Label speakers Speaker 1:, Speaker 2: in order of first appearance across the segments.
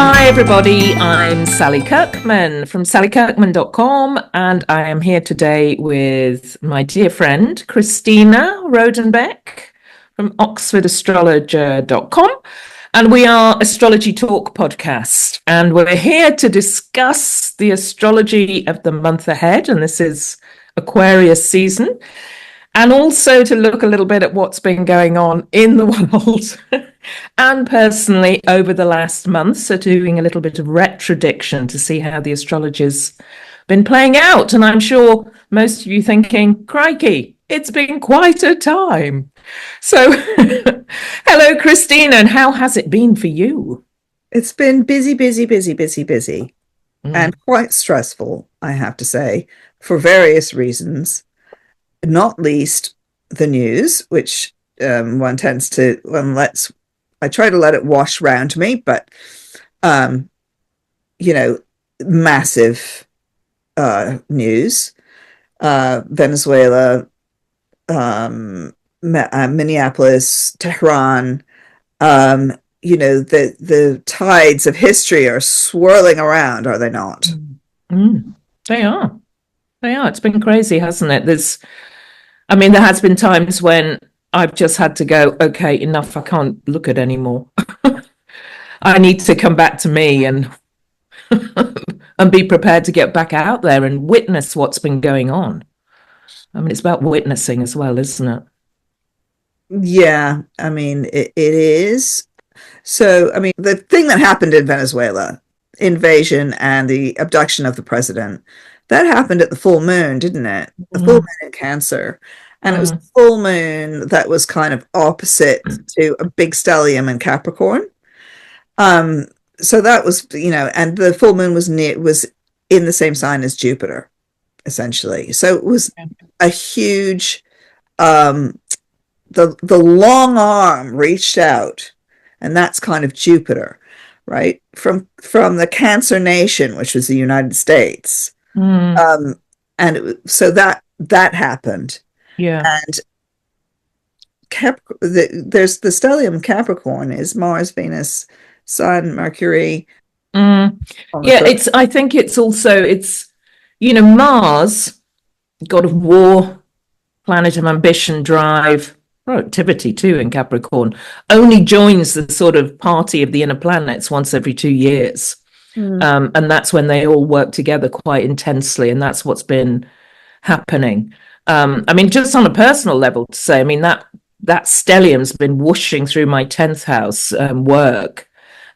Speaker 1: Hi, everybody. I'm Sally Kirkman from sallykirkman.com, and I am here today with my dear friend, Christina Rodenbeck from Oxford Astrologer.com. And we are Astrology Talk podcast, and we're here to discuss the astrology of the month ahead. And this is Aquarius season. And also to look a little bit at what's been going on in the world and personally over the last month. So doing a little bit of retrodiction to see how the astrology's been playing out. And I'm sure most of you thinking, crikey, it's been quite a time. So hello, Christina, and how has it been for you?
Speaker 2: It's been busy, and quite stressful, I have to say, for various reasons. Not least the news, which I try to let it wash round me, but massive news. Venezuela, Minneapolis, Tehran. The tides of history are swirling around, are they not?
Speaker 1: They are. It's been crazy, hasn't it? There has been times when I've just had to go, okay, enough, I can't look at anymore. I need to come back to me and and be prepared to get back out there and witness what's been going on. It's about witnessing as well, isn't it?
Speaker 2: Yeah, it is. So, the thing that happened in Venezuela, invasion and the abduction of the president, that happened at the full moon, didn't it? The full moon in Cancer. And it was the full moon that was kind of opposite to a big stellium in Capricorn. So that was, and the full moon was in the same sign as Jupiter, essentially. So it was a huge, the long arm reached out, and that's kind of Jupiter, right? From the Cancer nation, which was the United States. So that happened.
Speaker 1: Yeah.
Speaker 2: And there's the stellium Capricorn is Mars, Venus, Sun, Mercury.
Speaker 1: I think it's also, Mars, god of war, planet of ambition, drive, productivity too in Capricorn, only joins the sort of party of the inner planets once every 2 years. And that's when they all work together quite intensely, and that's what's been happening. Just on a personal level to say, that stellium's been whooshing through my 10th house work,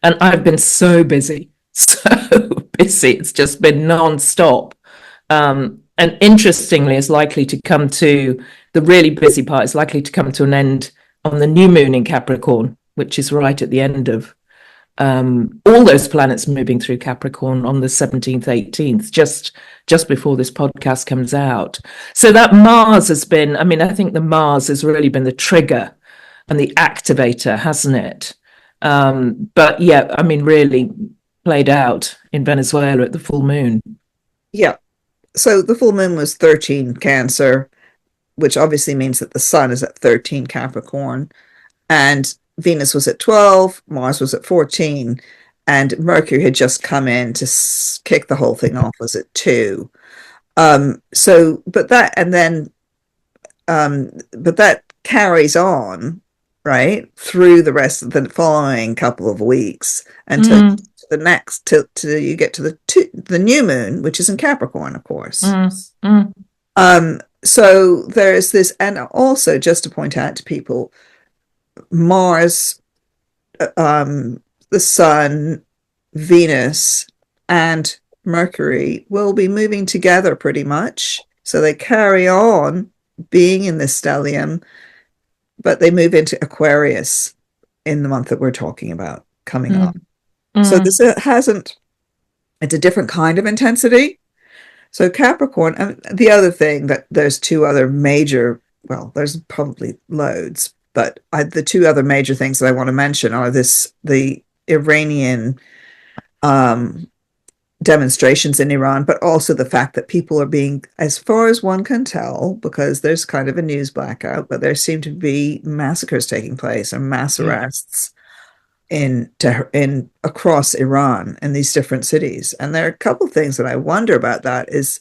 Speaker 1: and I've been so busy. It's just been non-stop. And interestingly, it's likely to come to, the really busy part is likely to come to an end on the new moon in Capricorn, which is right at the end of all those planets moving through Capricorn on the 17th, 18th, just before this podcast comes out. So that Mars has been, I think the Mars has really been the trigger and the activator, hasn't it? But yeah, really played out in Venezuela at the full moon.
Speaker 2: Yeah. So the full moon was 13 Cancer, which obviously means that the sun is at 13 Capricorn, and Venus was at 12, Mars was at 14, and Mercury had just come in to kick the whole thing off, was at 2. But that carries on, right, through the rest of the following couple of weeks until the next, till you get to the new moon, which is in Capricorn, of course. So there's this, and also just to point out to people, Mars, the Sun, Venus, and Mercury will be moving together pretty much. So they carry on being in this stellium, but they move into Aquarius in the month that we're talking about coming up. So this it's a different kind of intensity. So Capricorn, and the other thing that there's two other major, well, there's probably loads, but the two other major things that I want to mention are the Iranian demonstrations in Iran, but also the fact that people are being, as far as one can tell, because there's kind of a news blackout, but there seem to be massacres taking place or mass arrests in across Iran in these different cities. And there are a couple of things that I wonder about. That is,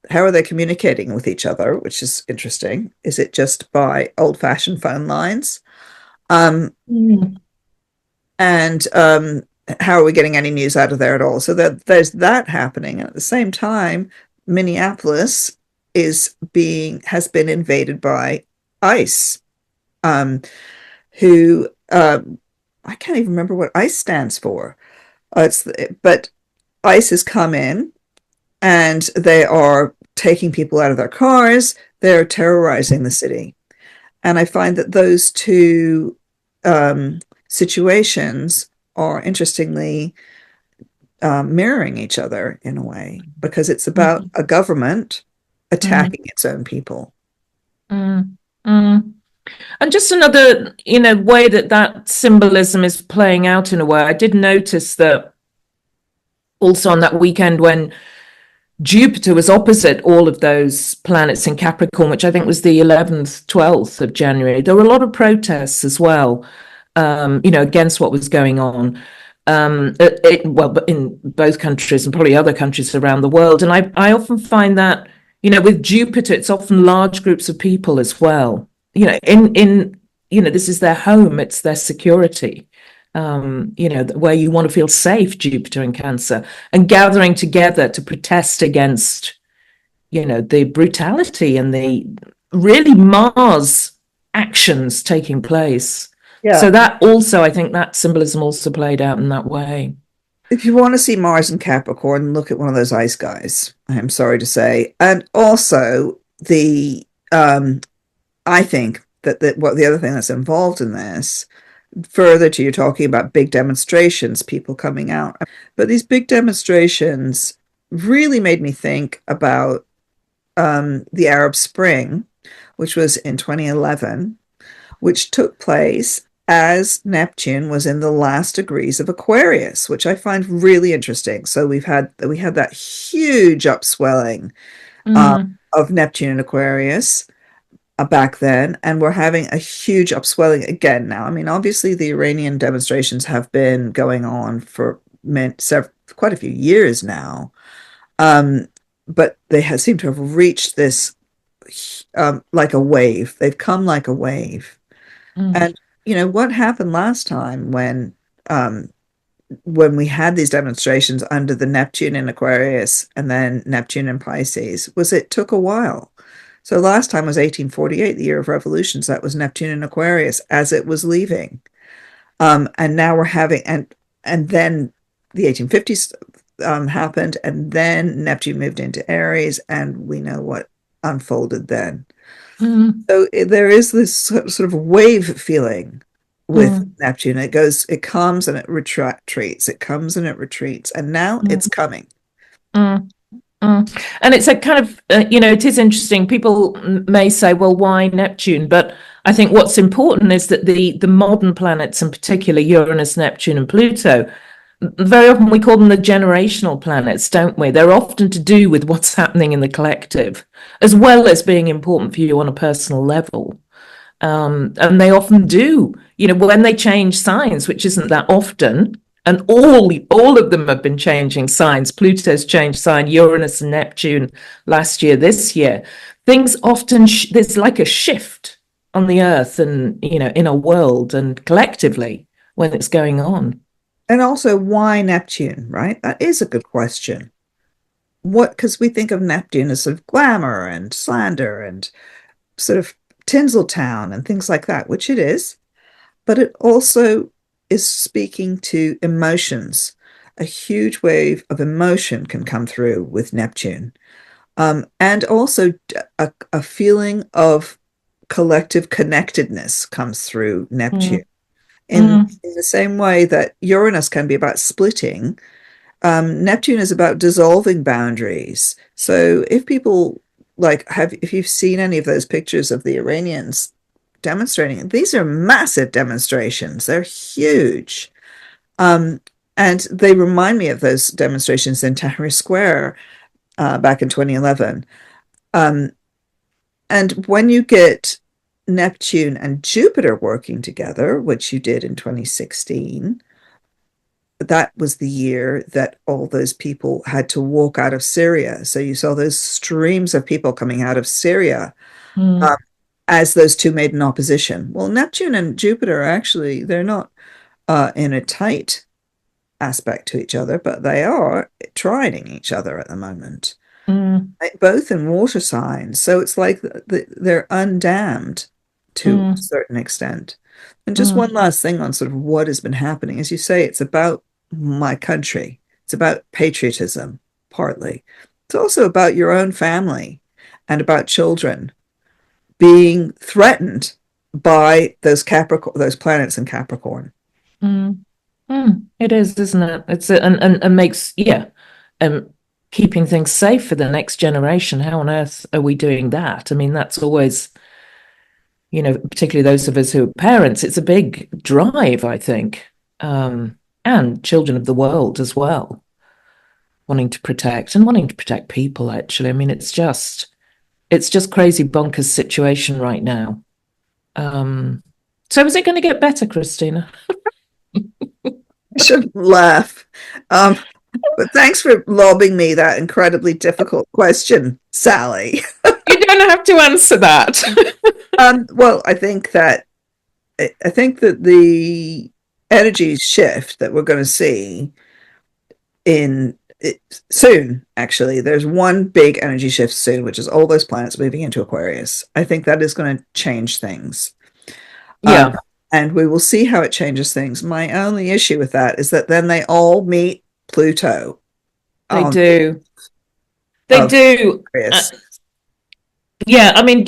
Speaker 2: how are they communicating with each other, which is interesting. Is it just by old-fashioned phone lines?
Speaker 1: Mm.
Speaker 2: And how are we getting any news out of there at all? So that there's that happening. And at the same time, Minneapolis has been invaded by ICE, who I can't even remember what ICE stands for. But ICE has come in and they are taking people out of their cars. They're terrorizing the city. And I find that those two situations are interestingly mirroring each other in a way, because it's about a government attacking its own people.
Speaker 1: Mm. Mm. And just another, way that symbolism is playing out in a way. I did notice that also on that weekend when Jupiter was opposite all of those planets in Capricorn, which I think was the 11th, 12th of January, there were a lot of protests as well, against what was going on. Well, in both countries and probably other countries around the world. And I often find that, with Jupiter, it's often large groups of people as well. This is their home, it's their security. Where you want to feel safe, Jupiter in Cancer, and gathering together to protest against, the brutality and the really Mars actions taking place.
Speaker 2: Yeah.
Speaker 1: So that also, I think that symbolism also played out in that way.
Speaker 2: If you want to see Mars in Capricorn, look at one of those ice guys, I'm sorry to say. And also I think that what the other thing that's involved in this, further to you talking about big demonstrations, people coming out, but these big demonstrations really made me think about the Arab Spring, which was in 2011, which took place as Neptune was in the last degrees of Aquarius, which I find really interesting. So we had that huge upswelling of Neptune and Aquarius back then, and we're having a huge upswelling again now. I mean, obviously the Iranian demonstrations have been going on for quite a few years now, but they seem to have reached this like a wave. They've come like a wave. And what happened last time when we had these demonstrations under the Neptune in Aquarius and then Neptune in Pisces was it took a while. So last time was 1848, the year of revolutions. That was Neptune in Aquarius as it was leaving. And now we're having, and then the 1850s happened, and then Neptune moved into Aries, and we know what unfolded then. So there is this sort of wave feeling with Neptune. It comes and it retreats. It comes and it retreats. And now it's coming.
Speaker 1: And it's a kind of, it is interesting. People may say, well, why Neptune? But I think what's important is that the modern planets, in particular Uranus, Neptune, and Pluto, very often we call them the generational planets, don't we? They're often to do with what's happening in the collective, as well as being important for you on a personal level. And they often do, when they change signs, which isn't that often. And all of them have been changing signs. Pluto's changed sign, Uranus and Neptune last year, this year. Things often, there's like a shift on the Earth and, in a world and collectively when it's going on.
Speaker 2: And also, why Neptune, right? That is a good question. Because we think of Neptune as sort of glamour and slander and sort of Tinseltown and things like that, which it is. But it also is speaking to emotions. A huge wave of emotion can come through with Neptune. And also a feeling of collective connectedness comes through Neptune. In the same way that Uranus can be about splitting, Neptune is about dissolving boundaries. So if people if you've seen any of those pictures of the Iranians demonstrating, these are massive demonstrations. They're huge. And they remind me of those demonstrations in Tahrir Square back in 2011. And when you get Neptune and Jupiter working together, which you did in 2016, that was the year that all those people had to walk out of Syria. So you saw those streams of people coming out of Syria
Speaker 1: Mm,
Speaker 2: as those two made an opposition. Well, Neptune and Jupiter actually, they're not in a tight aspect to each other, but they are trining each other at the moment,
Speaker 1: mm,
Speaker 2: both in water signs. So it's like they're undammed to a
Speaker 1: mm,
Speaker 2: certain extent. And just one
Speaker 1: mm,
Speaker 2: last thing on sort of what has been happening. As you say, it's about my country, it's about patriotism, partly. It's also about your own family and about children being threatened by those Capricorn, those planets in Capricorn.
Speaker 1: mm, It is, isn't it? It's and makes, yeah, um, keeping things safe for the next generation. How on earth are we doing that? I mean, that's always, particularly those of us who are parents, it's a big drive, I think, and children of the world as well, wanting to protect and wanting to protect people. Actually, I mean, it's just crazy bonkers situation right now. Um, so is it going to get better, Christina?
Speaker 2: I shouldn't laugh. Um, but thanks for lobbing me that incredibly difficult question, Sally.
Speaker 1: You don't have to answer that.
Speaker 2: Well, I think that the energy shift that we're going to see in it, soon, actually, there's one big energy shift soon, which is all those planets moving into Aquarius. I think that is going to change things. Um,
Speaker 1: Yeah,
Speaker 2: and we will see how it changes things. My only issue with that is that then they all meet Pluto
Speaker 1: they
Speaker 2: on
Speaker 1: do. They
Speaker 2: of
Speaker 1: do.
Speaker 2: Aquarius.
Speaker 1: Yeah, I mean,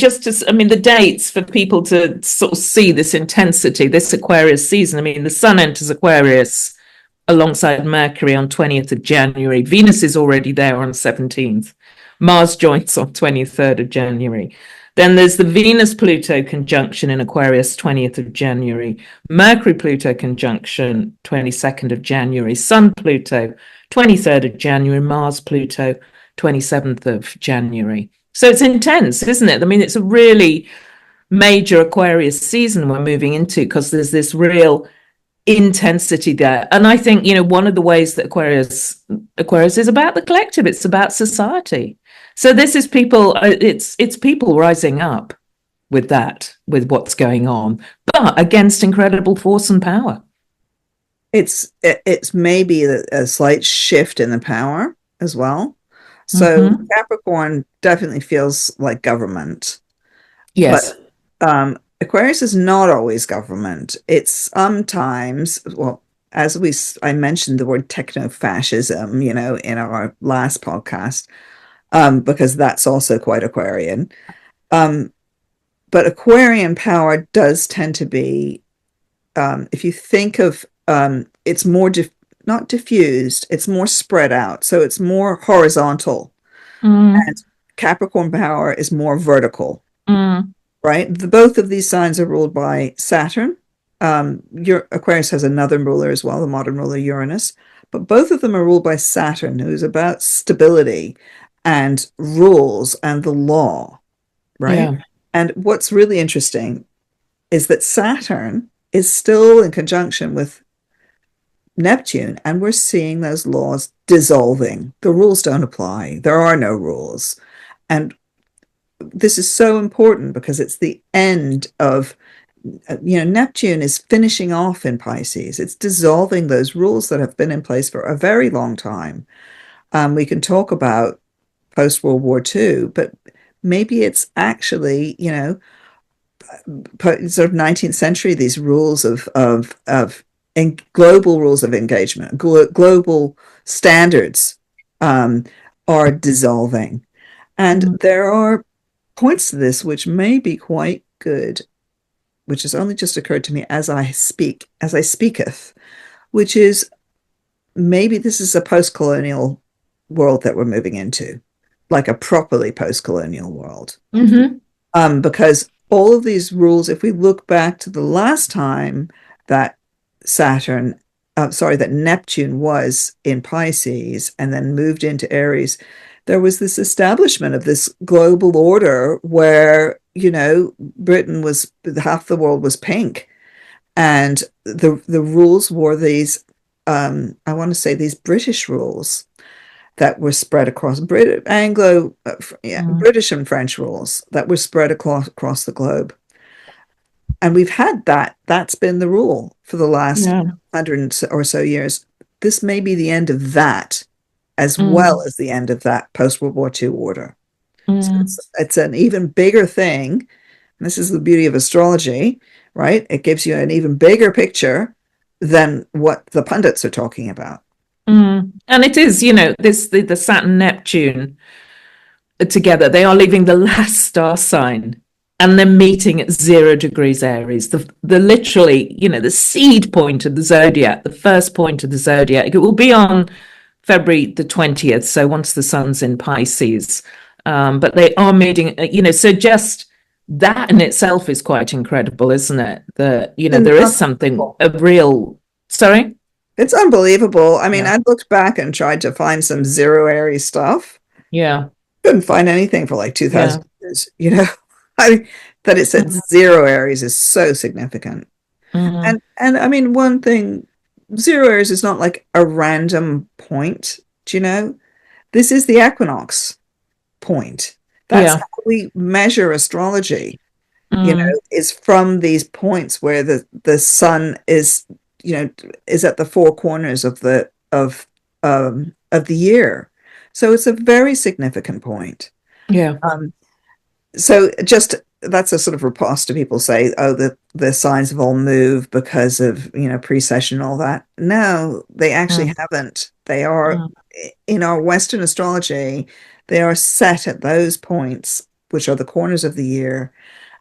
Speaker 1: I mean, the dates for people to sort of see this intensity, this Aquarius season. I mean, the Sun enters Aquarius alongside Mercury on 20th of January. Venus is already there on 17th. Mars joins on 23rd of January. Then there's the Venus Pluto conjunction in Aquarius, 20th of January. Mercury Pluto conjunction, 22nd of January. Sun Pluto, 23rd of January. Mars Pluto, 27th of January. So it's intense, isn't it? I mean, it's a really major Aquarius season we're moving into because there's this real intensity there. And I think, one of the ways that Aquarius is about the collective, it's about society. So this is people, it's people rising up with that, with what's going on, but against incredible force and power.
Speaker 2: It's maybe a slight shift in the power as well. So
Speaker 1: Mm-hmm.
Speaker 2: Capricorn definitely feels like government, but
Speaker 1: Yes,
Speaker 2: Aquarius is not always government. It's sometimes, well, I mentioned the word techno-fascism, in our last podcast, because that's also quite Aquarian. Um, but Aquarian power does tend to be, if you think of, it's more not diffused, it's more spread out. So it's more horizontal.
Speaker 1: mm,
Speaker 2: And Capricorn power is more vertical,
Speaker 1: mm,
Speaker 2: right? Both of these signs are ruled by Saturn. Your Aquarius has another ruler as well, the modern ruler Uranus, but both of them are ruled by Saturn, who's about stability and rules and the law, right?
Speaker 1: yeah,
Speaker 2: And what's really interesting is that Saturn is still in conjunction with Neptune, and we're seeing those laws dissolving. The rules don't apply. There are no rules. And this is so important because it's the end of, Neptune is finishing off in Pisces. It's dissolving those rules that have been in place for a very long time. We can talk about post World War II, but maybe it's actually, sort of 19th century, these rules of global rules of engagement, global standards are dissolving. And
Speaker 1: mm,
Speaker 2: there are points to this which may be quite good, which has only just occurred to me as I speaketh, which is maybe this is a post-colonial world that we're moving into, like a properly post-colonial world.
Speaker 1: mm-hmm.
Speaker 2: Because all of these rules, if we look back to the last time that that Neptune was in Pisces and then moved into Aries, there was this establishment of this global order where, Britain was, half the world was pink. And the rules were these I want to say these British rules that were spread across British and French rules that were spread across the globe. And we've had that. That's been the rule for the last 100 or so years. This may be the end of that, as well as the end of that post-World War II order. So it's an even bigger thing. And this is the beauty of astrology, right? It gives you an even bigger picture than what the pundits are talking about.
Speaker 1: And it is, the Saturn Neptune together. They are leaving the last star sign and they're meeting at 0 degrees Aries, the literally, the seed point of the zodiac, the first point of the zodiac. It will be on February the 20th, so once the sun's in Pisces. But they are meeting, so just that in itself is quite incredible, isn't it? That, there is something of real, sorry?
Speaker 2: It's unbelievable. I mean, I looked back and tried to find some 0 Aries stuff.
Speaker 1: Yeah.
Speaker 2: Couldn't find anything for like 2,000 years, that it said 0 Aries is so significant. And I mean, one thing, 0 Aries is not like a random point, this is the equinox point. That's how we measure astrology, is from these points where the sun is, is at the 4 corners of the year. So it's a very significant point.
Speaker 1: Yeah.
Speaker 2: So just that's a sort of riposte to people say, oh, the signs have all moved because of precession and all that. No, they actually haven't. They are in our Western astrology, they are set at those points, which are the corners of the year,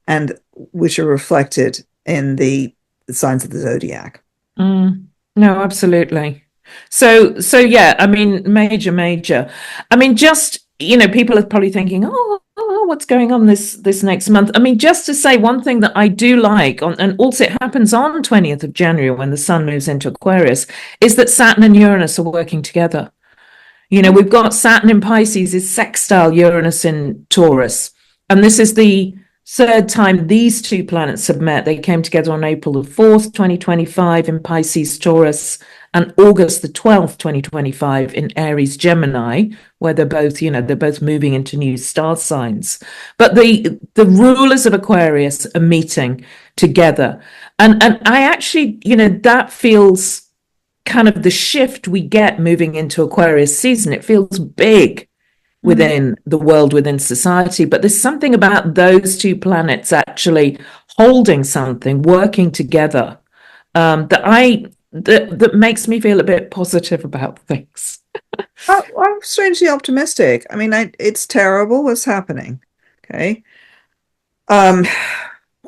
Speaker 2: and which are reflected in the signs of the zodiac.
Speaker 1: No, absolutely. So yeah, I mean, major. I mean, just, people are probably thinking, oh, what's going on this next month? I mean, just to say one thing that I do like, and also it happens on 20th of January when the sun moves into Aquarius, is that Saturn and Uranus are working together. We've got Saturn in Pisces is sextile Uranus in Taurus. And this is the 3rd time these two planets have met. They came together on April the 4th, 2025 in Pisces, Taurus, and August the 12th, 2025 in Aries, Gemini, where they're both moving into new star signs. But the rulers of Aquarius are meeting together. And I actually, that feels kind of the shift we get moving into Aquarius season. It feels big within the world, within society, but there's something about those two planets actually holding something, working together, that makes me feel a bit positive about things.
Speaker 2: I'm strangely optimistic. I mean, it's terrible what's happening. Okay.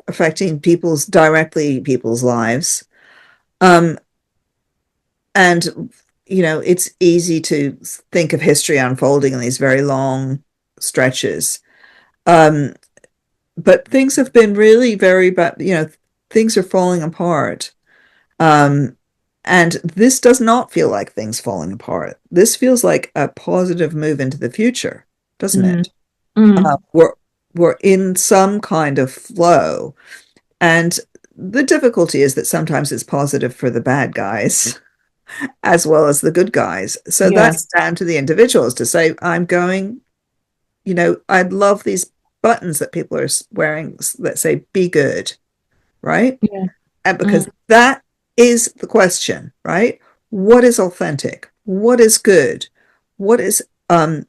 Speaker 2: Affecting people's lives. And it's easy to think of history unfolding in these very long stretches. But things have been really very bad, things are falling apart. And this does not feel like things falling apart. This feels like a positive move into the future, doesn't it? We're in some kind of flow. And the difficulty is that sometimes it's positive for the bad guys as well as the good guys. So that's down to the individuals to say, I'm going, I'd love these buttons that people are wearing that say, be good, right? Yeah. And because that is the question, right? What is authentic? What is good? What is authentic?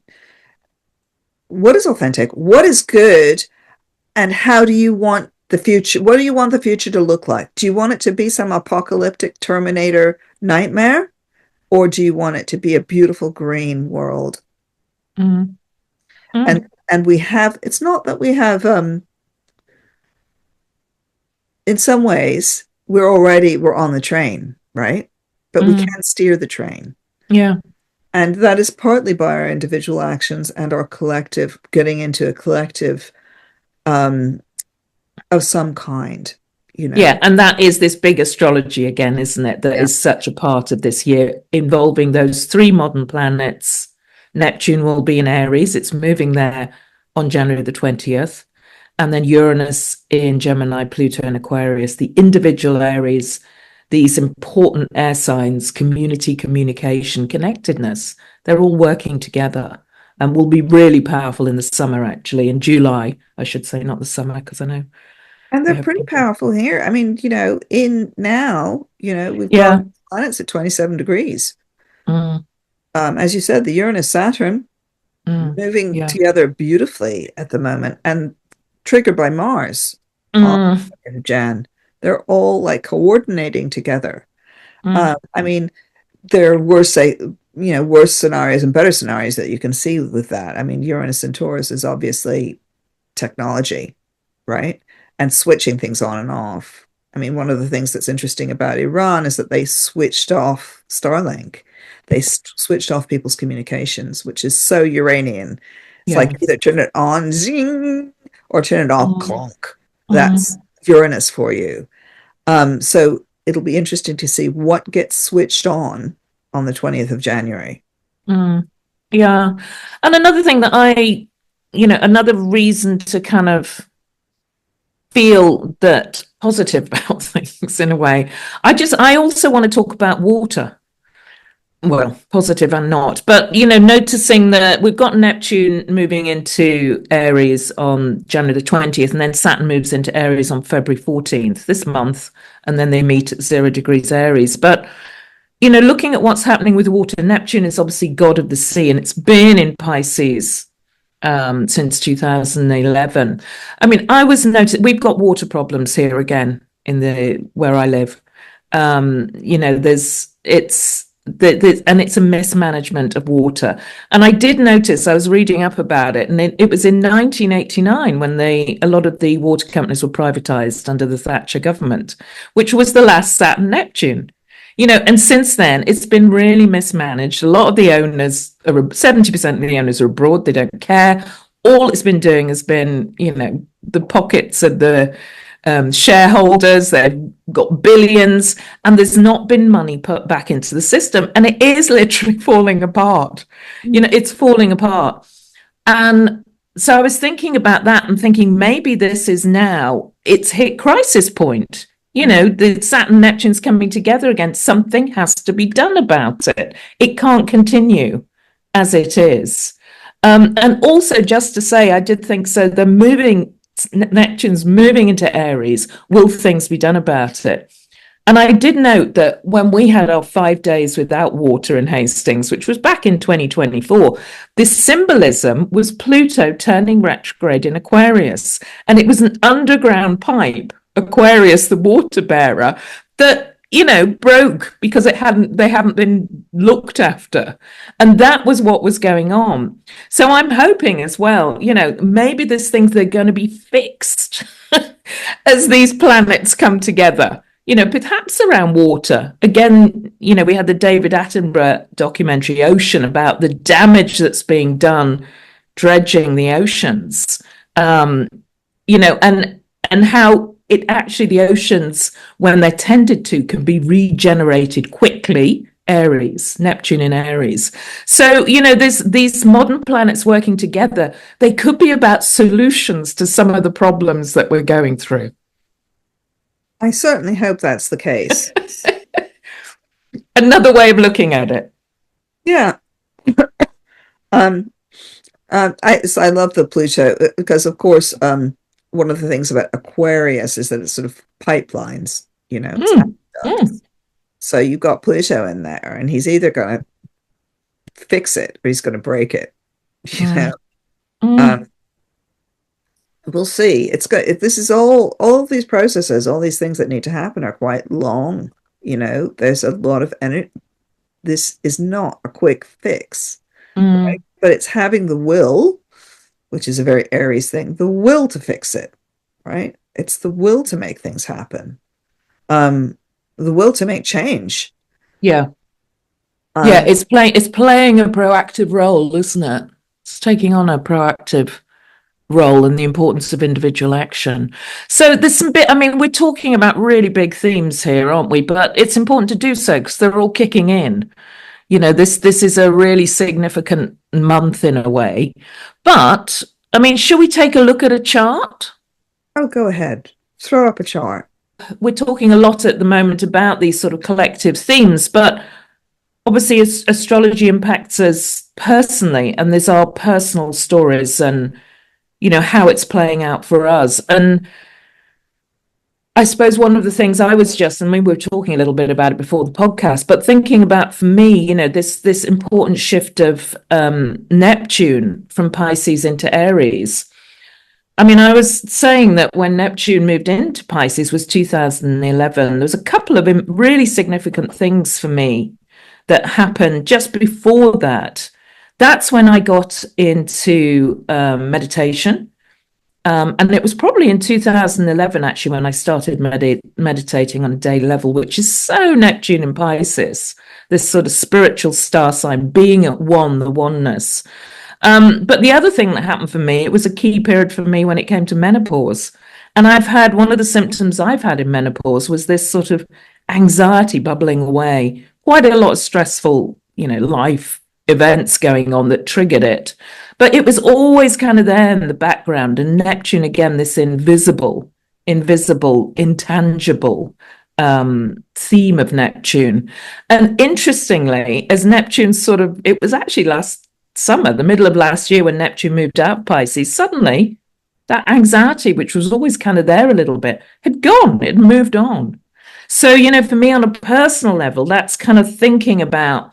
Speaker 2: What is good? And how do you want the future? What do you want the future to look like? Do you want it to be some apocalyptic Terminator nightmare? Or do you want it to be a beautiful green world? And we have, it's not that we have, in some ways, we're on the train, right? But we can't steer the train.
Speaker 1: Yeah.
Speaker 2: And that is partly by our individual actions and our collective, getting into a collective of some kind.
Speaker 1: Yeah, and that is this big astrology again, isn't it? That is such a part of this year, involving those 3 modern planets. Neptune will be in Aries. It's moving there on January the 20th. And then Uranus in Gemini, Pluto in Aquarius, the individual Aries, these important air signs, community, communication, connectedness, they're all working together and will be really powerful in the summer, actually, in July, I should say, not the summer, because I know
Speaker 2: And
Speaker 1: we
Speaker 2: they're
Speaker 1: have
Speaker 2: pretty
Speaker 1: people.
Speaker 2: powerful here. I mean, in now, we've got
Speaker 1: Yeah.
Speaker 2: planets at 27 degrees.
Speaker 1: Mm,
Speaker 2: As you said, the Uranus Saturn moving
Speaker 1: yeah.
Speaker 2: together beautifully at the moment and triggered by Mars on
Speaker 1: Mm,
Speaker 2: in Jan. They're all like coordinating together.
Speaker 1: mm,
Speaker 2: I mean, there were worse scenarios and better scenarios that you can see with that. I mean, Uranus and Taurus is obviously technology, right? And switching things on and off. I mean, one of the things that's interesting about Iran is that they switched off Starlink. They switched off people's communications, which is so Uranian. It's
Speaker 1: yeah.
Speaker 2: like either turn it on, zing, or turn it off,
Speaker 1: Mm,
Speaker 2: clonk. That's
Speaker 1: mm,
Speaker 2: Uranus for you. So it'll be interesting to see what gets switched on the 20th of January.
Speaker 1: mm, yeah. And another thing that another reason to kind of feel that positive about things in a way. I also want to talk about water. Well, positive and not, but noticing that we've got Neptune moving into Aries on January the 20th, and then Saturn moves into Aries on February 14th this month, and then they meet at 0 degrees Aries. But looking at what's happening with water, Neptune is obviously god of the sea, and it's been in Pisces since 2011. I mean, I was noticing we've got water problems here again in the where I live. There's and it's a mismanagement of water. And I did notice, I was reading up about it, and it was in 1989 when a lot of the water companies were privatized under the Thatcher government, which was the last Saturn Neptune. And since then, it's been really mismanaged. A lot of the owners, 70% of the owners are abroad. They don't care. All it's been doing has been, the pockets of the shareholders. They've got billions, and there's not been money put back into the system. And it is literally falling apart. It's falling apart. And so I was thinking about that and thinking maybe this is now, it's hit crisis point. The Saturn Neptune's coming together again. Something has to be done about it. It can't continue as it is. And also, just to say, I did think so. Neptune's moving into Aries. Will things be done about it? And I did note that when we had our 5 days without water in Hastings, which was back in 2024, this symbolism was Pluto turning retrograde in Aquarius. And it was an underground pipe, Aquarius, the water bearer, that broke because they hadn't been looked after. And that was what was going on. So I'm hoping as well, maybe there's things that are going to be fixed as these planets come together. Perhaps around water. Again, we had the David Attenborough documentary Ocean about the damage that's being done dredging the oceans. And how it actually, the oceans, when they're tended to, can be regenerated quickly. Aries, Neptune in Aries. So, there's these modern planets working together. They could be about solutions to some of the problems that we're going through.
Speaker 2: I certainly hope that's the case.
Speaker 1: Another way of looking at it.
Speaker 2: Yeah. I love the Pluto because, of course, one of the things about Aquarius is that it's sort of pipelines, So you've got Pluto in there, and he's either going to fix it or he's going to break it. We'll see. This is all of these processes, all these things that need to happen are quite long. There's a lot of energy. This is not a quick fix, right? But it's having the will, which is a very Aries thing, the will to fix it, right? It's the will to make things happen. The will to make change.
Speaker 1: Yeah. It's playing a proactive role, isn't it? It's taking on a proactive role and the importance of individual action. So there's some we're talking about really big themes here, aren't we? But it's important to do so because they're all kicking in. This is a really significant month in a way. But should we take a look at a chart?
Speaker 2: Oh, go ahead. Throw up a chart.
Speaker 1: we're talking a lot at the moment about these sort of collective themes, but obviously astrology impacts us personally, and there's our personal stories and, how it's playing out for us. And I suppose one of the things we were talking a little bit about it before the podcast, but thinking about for me, this important shift of Neptune from Pisces into Aries. I mean, I was saying that when Neptune moved into Pisces was 2011. There was a couple of really significant things for me that happened just before that. That's when I got into meditation. And it was probably in 2011, actually, when I started meditating on a daily level, which is so Neptune in Pisces, this sort of spiritual star sign, being at one, the oneness. But the other thing that happened for me, it was a key period for me when it came to menopause. And one of the symptoms I've had in menopause was this sort of anxiety bubbling away, quite a lot of stressful, life events going on that triggered it. But it was always kind of there in the background. And Neptune, again, this invisible, intangible theme of Neptune. And interestingly, as Neptune it was actually last summer, the middle of last year, when Neptune moved out of Pisces, suddenly that anxiety, which was always kind of there a little bit, had gone, it moved on. So, for me on a personal level, that's kind of thinking about,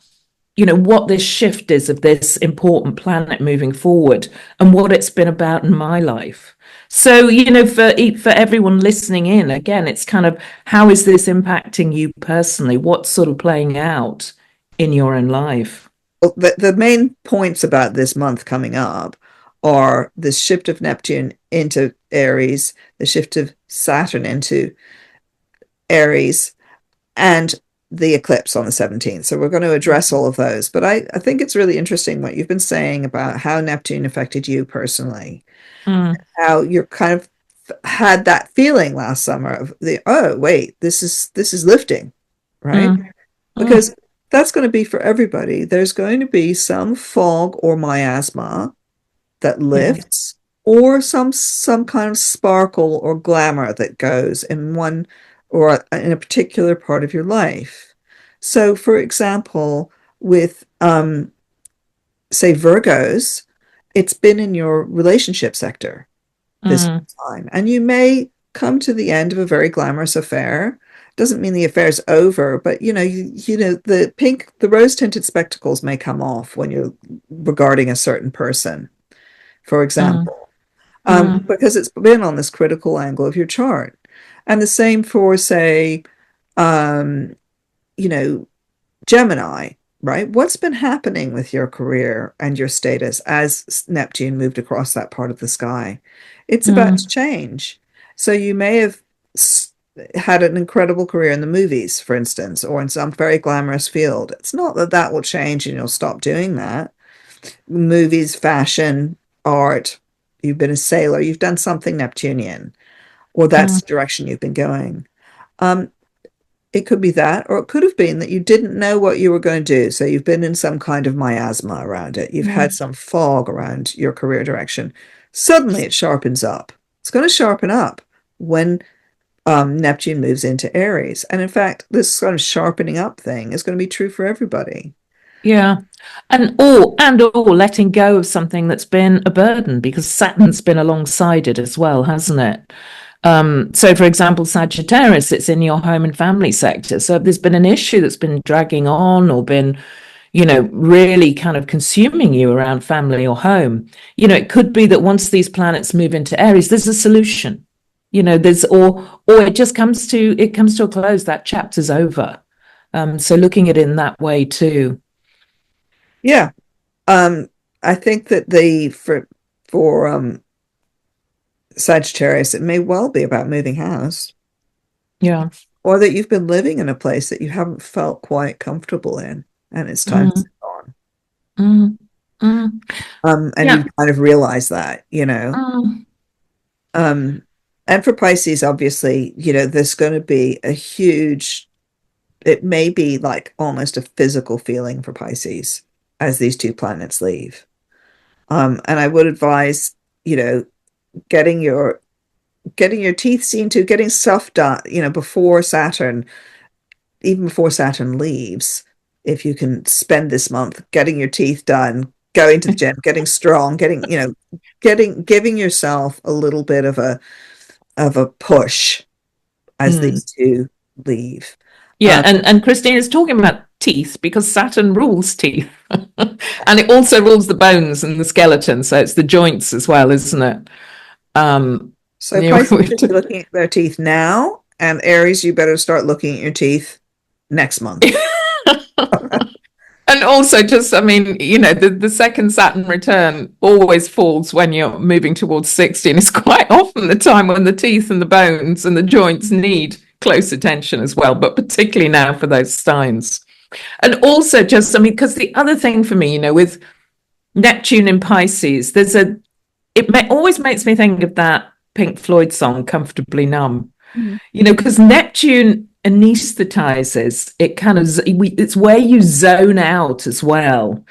Speaker 1: what this shift is of this important planet moving forward and what it's been about in my life. So, for everyone listening in, again, it's kind of, how is this impacting you personally? What's sort of playing out in your own life?
Speaker 2: Well, the main points about this month coming up are the shift of Neptune into Aries, the shift of Saturn into Aries, and the eclipse on the 17th. So we're going to address all of those. But I think it's really interesting what you've been saying about how Neptune affected you personally, how you're kind of had that feeling last summer of oh, wait, this is lifting, right? Because that's going to be for everybody. There's going to be some fog or miasma that lifts, or some kind of sparkle or glamour that goes in one or in a particular part of your life. So, for example, with say Virgos, it's been in your relationship sector this time, and you may come to the end of a very glamorous affair. Doesn't mean the affair's over, but the rose tinted spectacles may come off when you're regarding a certain person, for example, because it's been on this critical angle of your chart. And the same for, say, Gemini, right? What's been happening with your career and your status as Neptune moved across that part of the sky? It's about to change. So you may have had an incredible career in the movies, for instance, or in some very glamorous field. It's not that will change and you'll stop doing that. Movies, fashion, art, you've been a sailor, you've done something Neptunian, or that's the direction you've been going. It could be that, or it could have been that you didn't know what you were going to do. So you've been in some kind of miasma around it. You've had some fog around your career direction. Suddenly it sharpens up. It's going to sharpen up when Neptune moves into Aries. And in fact, this sort of sharpening up thing is going to be true for everybody.
Speaker 1: Yeah. And letting go of something that's been a burden, because Saturn's been alongside it as well, hasn't it? So, for example, Sagittarius, it's in your home and family sector. So if there's been an issue that's been dragging on or been, really kind of consuming you around family or home, it could be that once these planets move into Aries, there's a solution. There's or it just comes to a close. That chapter's over. So looking at it in that way too.
Speaker 2: Yeah. I think that for Sagittarius, it may well be about moving house.
Speaker 1: Yeah.
Speaker 2: Or that you've been living in a place that you haven't felt quite comfortable in, and it's time to move on. And you kind of realize that, and for Pisces, obviously, there's going to be a huge, it may be like almost a physical feeling for Pisces as these two planets leave. And I would advise, getting your getting your teeth seen to, getting stuff done, before Saturn, even before Saturn leaves. If you can spend this month getting your teeth done, going to the gym, getting strong, giving yourself a little bit of a push as these two leave.
Speaker 1: Yeah, and Christina's talking about teeth because Saturn rules teeth. And it also rules the bones and the skeleton, so it's the joints as well, isn't it?
Speaker 2: So Pisces should be looking at their teeth now, and Aries, you better start looking at your teeth next month.
Speaker 1: And also just, I mean, the second Saturn return always falls when you're moving towards 60, and it's quite often the time when the teeth and the bones and the joints need close attention as well, but particularly now for those signs. And also just, I mean, because the other thing for me, with Neptune in Pisces, always makes me think of that Pink Floyd song, Comfortably Numb. Because Neptune anesthetizes, it's where you zone out as well.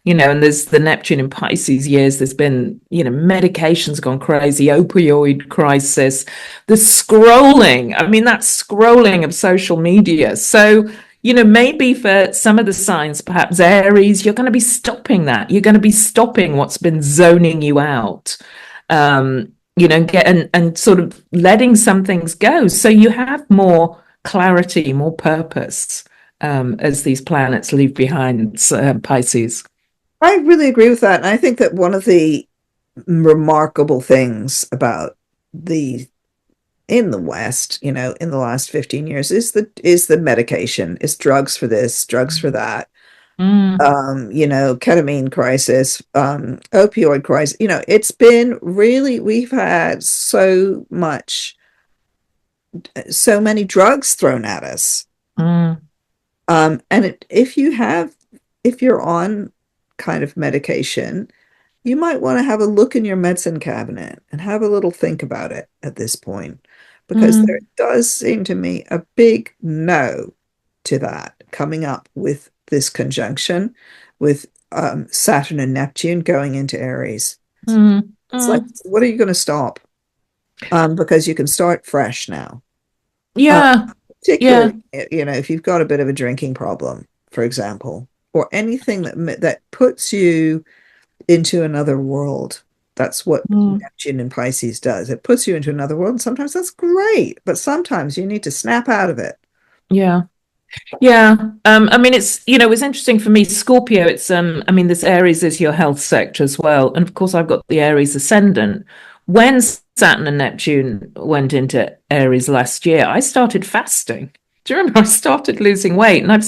Speaker 1: And there's the Neptune in Pisces years, there's been, medications gone crazy, opioid crisis, the scrolling, that scrolling of social media. So, maybe for some of the signs, perhaps Aries, you're going to be stopping that. You're going to be stopping what's been zoning you out. And sort of letting some things go. So you have more clarity, more purpose as these planets leave behind Pisces.
Speaker 2: I really agree with that. And I think that one of the remarkable things about in the West, in the last 15 years is the medication, is drugs for this, drugs for that. Ketamine crisis, opioid crisis. It's been really, we've had so many drugs thrown at us. And if you're on kind of medication, you might want to have a look in your medicine cabinet and have a little think about it at this point, because there does seem to me a big no to that coming up with this conjunction with Saturn and Neptune going into Aries. It's like, what are you going to stop? Because you can start fresh now. Particularly, if you've got a bit of a drinking problem, for example, or anything that puts you into another world. That's what Neptune in Pisces does. It puts you into another world. And sometimes that's great, but sometimes you need to snap out of it.
Speaker 1: Yeah. It's interesting for me, Scorpio, this Aries is your health sector as well. And of course, I've got the Aries ascendant. When Saturn and Neptune went into Aries last year, I started fasting. Do you remember? I started losing weight, and I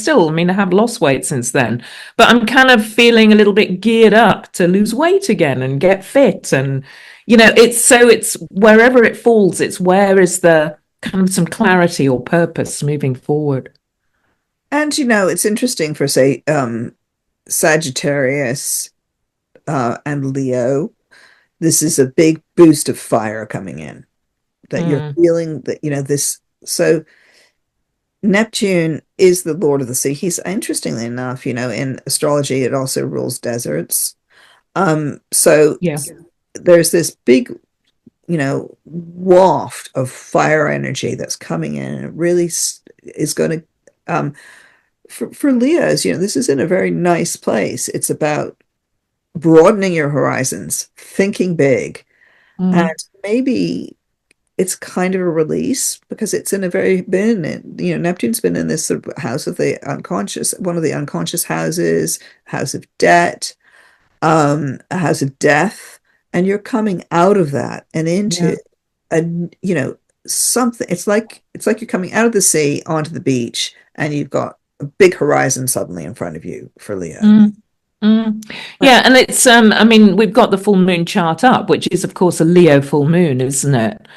Speaker 1: have lost weight since then, but I'm kind of feeling a little bit geared up to lose weight again and get fit. And, it's wherever it falls, it's where is the kind of some clarity or purpose moving forward.
Speaker 2: And, it's interesting for, say, Sagittarius and Leo. This is a big boost of fire coming in, that you're feeling that, this. So Neptune is the Lord of the Sea. He's, interestingly enough, in astrology, it also rules deserts. So there's this big, waft of fire energy that's coming in, and it really is going to, for Leos, this is in a very nice place. It's about broadening your horizons, thinking big, and maybe it's kind of a release, because it's Neptune's been in this sort of house of the unconscious, one of the unconscious houses, house of debt, a house of death, and you're coming out of that and into something. It's like you're coming out of the sea onto the beach, and you've got a big horizon suddenly in front of you for Leo.
Speaker 1: Yeah, and it's we've got the full moon chart up, which is of course a Leo full moon, isn't it?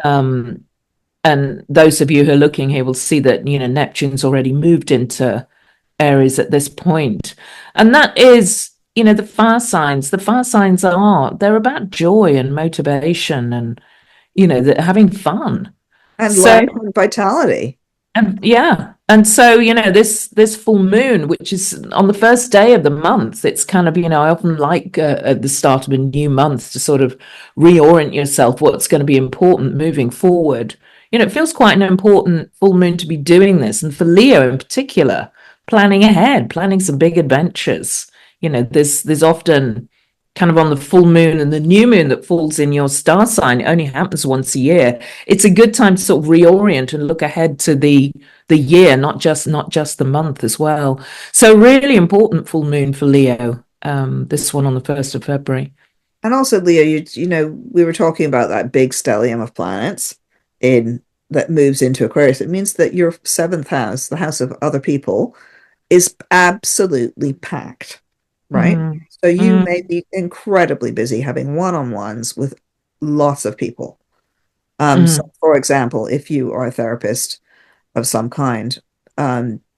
Speaker 1: And those of you who are looking here will see that Neptune's already moved into Aries at this point, and that is the fire signs. The fire signs they're about joy and motivation, and having fun
Speaker 2: and life and vitality.
Speaker 1: And yeah. And so, this full moon, which is on the first day of the month, it's kind of, I often like at the start of a new month to sort of reorient yourself what's going to be important moving forward. It feels quite an important full moon to be doing this. And for Leo in particular, planning ahead, planning some big adventures. There's often kind of on the full moon and the new moon that falls in your star sign. It only happens once a year. It's a good time to sort of reorient and look ahead to the year, not just the month as well. So really important full moon for Leo. This one on the 1st of February.
Speaker 2: And also, Leo, we were talking about that big stellium of planets in that moves into Aquarius. It means that your seventh house, the house of other people, is absolutely packed, right? So you may be incredibly busy having one-on-ones with lots of people. So for example, if you are a therapist of some kind,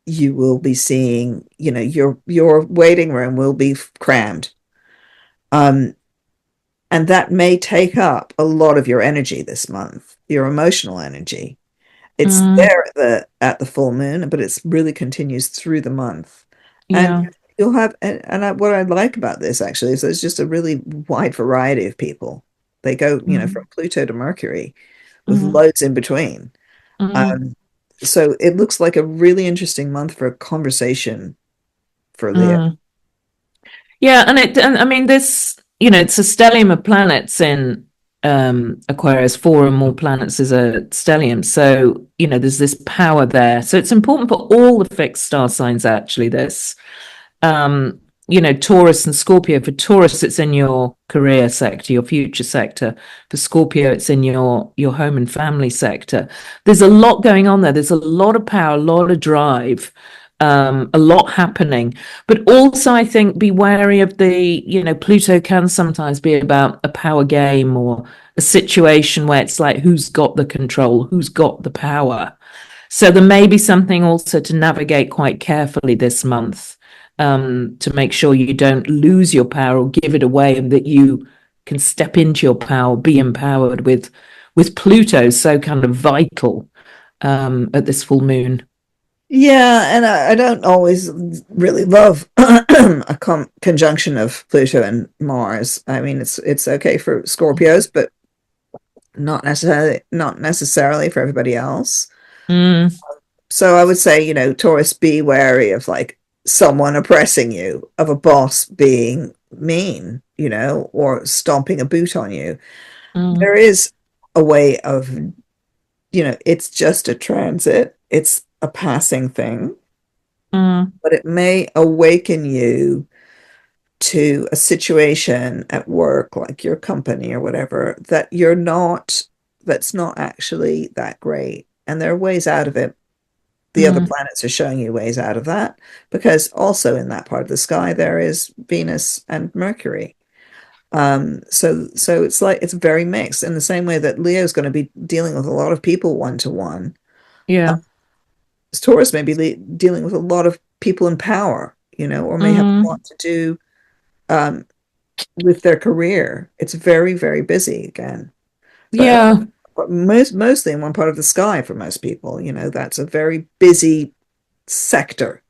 Speaker 2: you will be seeing, your waiting room will be crammed. And that may take up a lot of your energy this month, your emotional energy. It's there at the full moon, but it's really continues through the month.
Speaker 1: Yeah.
Speaker 2: And you'll have, what I like about this actually is there's just a really wide variety of people. They go, from Pluto to Mercury with loads in between. So it looks like a really interesting month for a conversation for Leo.
Speaker 1: Yeah, and I mean this, it's a stellium of planets in Aquarius. 4 or more planets is a stellium. So, there's this power there. So it's important for all the fixed star signs, actually, this. Taurus and Scorpio. For Taurus, it's in your career sector, your future sector. For Scorpio, it's in your home and family sector. There's a lot going on there. There's a lot of power, a lot of drive, a lot happening. But also, I think, be wary of Pluto can sometimes be about a power game or a situation where it's like, who's got the control, who's got the power. So there may be something also to navigate quite carefully this month. To make sure you don't lose your power or give it away, and that you can step into your power, be empowered with Pluto so kind of vital at this full moon.
Speaker 2: Yeah, and I don't always really love a conjunction of Pluto and Mars. I mean, it's okay for Scorpios, but not necessarily for everybody else. So I would say, Taurus, be wary of like someone oppressing you, of a boss being mean, or stomping a boot on you. There is a way of, it's just a transit. It's a passing thing, but it may awaken you to a situation at work, like your company or whatever, that's not actually that great. And there are ways out of it. The other planets are showing you ways out of that, because also in that part of the sky there is Venus and Mercury. So it's like it's very mixed in the same way that Leo's going to be dealing with a lot of people one-to-one.
Speaker 1: Yeah.
Speaker 2: Taurus may be dealing with a lot of people in power, or may have a lot to do with their career. It's very, very busy again.
Speaker 1: Yeah.
Speaker 2: But mostly in one part of the sky for most people, that's a very busy sector.